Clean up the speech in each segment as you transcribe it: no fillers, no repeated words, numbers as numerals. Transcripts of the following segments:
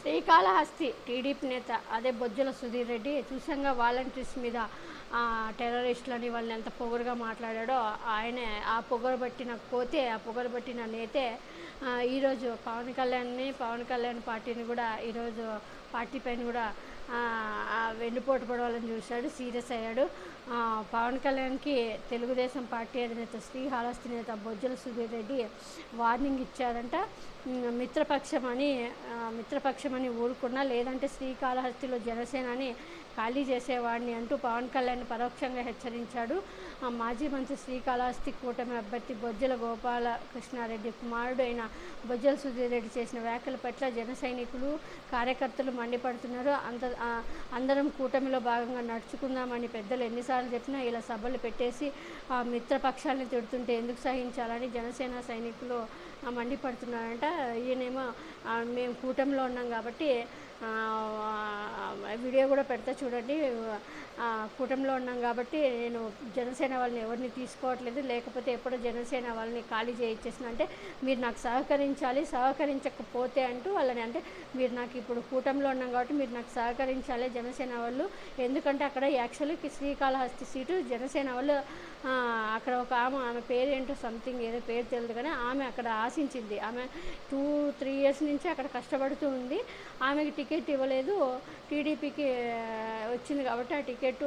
Srikalahasti TDP నేత అదే Bojjala Sudheer Reddy చూసంగా volunteers మీద టెర్రరిస్టులని వాళ్ళని ఎంత పొగరుగా మాట్లాడాడో ఆయనే ఆ పొగరబట్టిన కోతే ఆ పొగరబట్టిన నేతే ఈరోజు పవన్ కళ్యాణ్ పార్టీని కూడా ఈరోజు పార్టీ పైన కూడా వెన్నుపోటు పడవాలని చూశాడు, సీరియస్ అయ్యాడు. పవన్ కళ్యాణ్కి తెలుగుదేశం పార్టీ అధినేత శ్రీకాళహస్తి నేత బొజ్జల సుధీర్ రెడ్డి వార్నింగ్ ఇచ్చారంట. మిత్రపక్షమని ఊరుకున్నా లేదంటే శ్రీకాళహస్తిలో జనసేనని ఖాళీ చేసేవాడిని అంటూ పవన్ కళ్యాణ్ పరోక్షంగా హెచ్చరించాడు. మాజీ మంత్రి శ్రీకాళహస్తి కూటమి అభ్యర్థి బొజ్జల గోపాలకృష్ణారెడ్డి కుమారుడు అయిన బొజ్జల సుధీర్ రెడ్డి చేసిన వ్యాఖ్యల పట్ల జన సైనికులు కార్యకర్తలు మండిపడుతున్నారు. అందరం కూటమిలో భాగంగా నడుచుకుందామని పెద్దలు ఎన్నిసార్లు చెప్పినా ఇలా సభలు పెట్టేసి మిత్రపక్షాలని తిడుతుంటే ఎందుకు సహించాలని జనసేన సైనికులు మండిపడుతున్నారంట. ఈయనేమో మేము కూటమిలో ఉన్నాం కాబట్టి వీడియో కూడా పెడతా చూడండి, కూటమిలో ఉన్నాం కాబట్టి నేను జనసేన వాళ్ళని ఎవరిని తీసుకోవట్లేదు, లేకపోతే ఎప్పుడో జనసేన వాళ్ళని ఖాళీ చేయించేసిన అంటే మీరు నాకు సహకరించాలి, సహకరించకపోతే అంటూ వాళ్ళని అంటే మీరు నాకు ఇప్పుడు కూటమిలో ఉన్నాం కాబట్టి మీరు నాకు సహకరించాలి జనసేన వాళ్ళు, ఎందుకంటే అక్కడ యాక్చువల్లీ శ్రీకాళహస్తి సీటు జనసేన వాళ్ళు అక్కడ ఒక ఆమె పేరు ఏంటో సంథింగ్ ఏదో పేరు తెలియదు కానీ ఆమె అక్కడ ఆశించింది. ఆమె 2-3 ఇయర్స్ నుంచి అక్కడ కష్టపడుతూ ఉంది. ఆమెకి టికెట్ ఇవ్వలేదు, టీడీపీకి వచ్చింది కాబట్టి ఆ టికెట్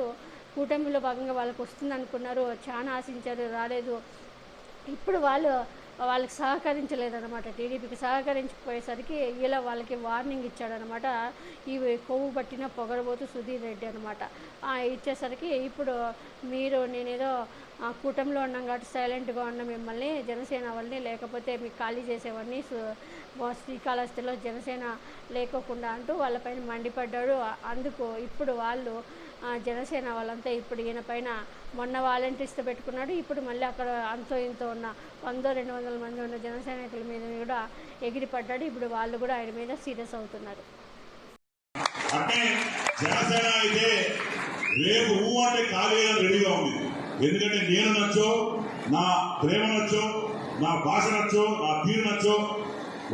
కూటమిలో భాగంగా వాళ్ళకి వస్తుంది అనుకున్నారు, చాలా ఆశించారు, రాలేదు. ఇప్పుడు వాళ్ళకి సహకరించలేదన్నమాట. టీడీపీకి సహకరించకపోయేసరికి ఇలా వాళ్ళకి వార్నింగ్ ఇచ్చాడనమాట. ఈ కొవ్వు పట్టిన పొగరబోతు సుధీర్ రెడ్డి అనమాట. ఇచ్చేసరికి ఇప్పుడు నేనేదో కూటమిలో ఉన్నాం కాబట్టి సైలెంట్గా ఉన్న మిమ్మల్ని జనసేన వాళ్ళని లేకపోతే మీకు ఖాళీ చేసేవాడిని శ్రీకాళహస్తిలో జనసేన లేకోకుండా అంటూ వాళ్ళపైన మండిపడ్డాడు. అందుకు ఇప్పుడు వాళ్ళు జనసేన వాళ్ళంతా ఇప్పుడు ఈయన పైన మొన్న వాలంటీర్స్తో పెట్టుకున్నాడు, ఇప్పుడు మళ్ళీ అక్కడ అంతో ఇంతో ఉన్న 100-200 మంది ఉన్న జన సైనికుల మీద కూడా ఎగిరిపడ్డాడు. ఇప్పుడు వాళ్ళు కూడా ఆయన మీద సీరియస్ అవుతున్నారు. అంటే జనసేన అయితే రేపు అంటే ఖాళీ రెడీగా ఉంది. ఎందుకంటే నేను నచ్చో, నా ప్రేమ నచ్చో, నా భాష నచ్చో, నా తీరు నచ్చో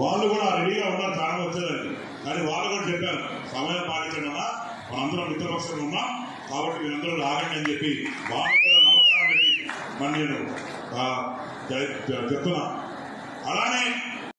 వాళ్ళు కూడా రెడీగా ఉన్నారు చాలా వచ్చేదానికి. కానీ వాళ్ళు కూడా చెప్పారు సమయం పాటించడం వల్ల మనందరం మిత్రపక్షంలో ఉన్నాం కాబట్టి మీరందరూ ఆగండి అని చెప్పి వాళ్ళు కూడా నమస్కారం పెట్టి మరి నేను చెప్తున్నా. అలానే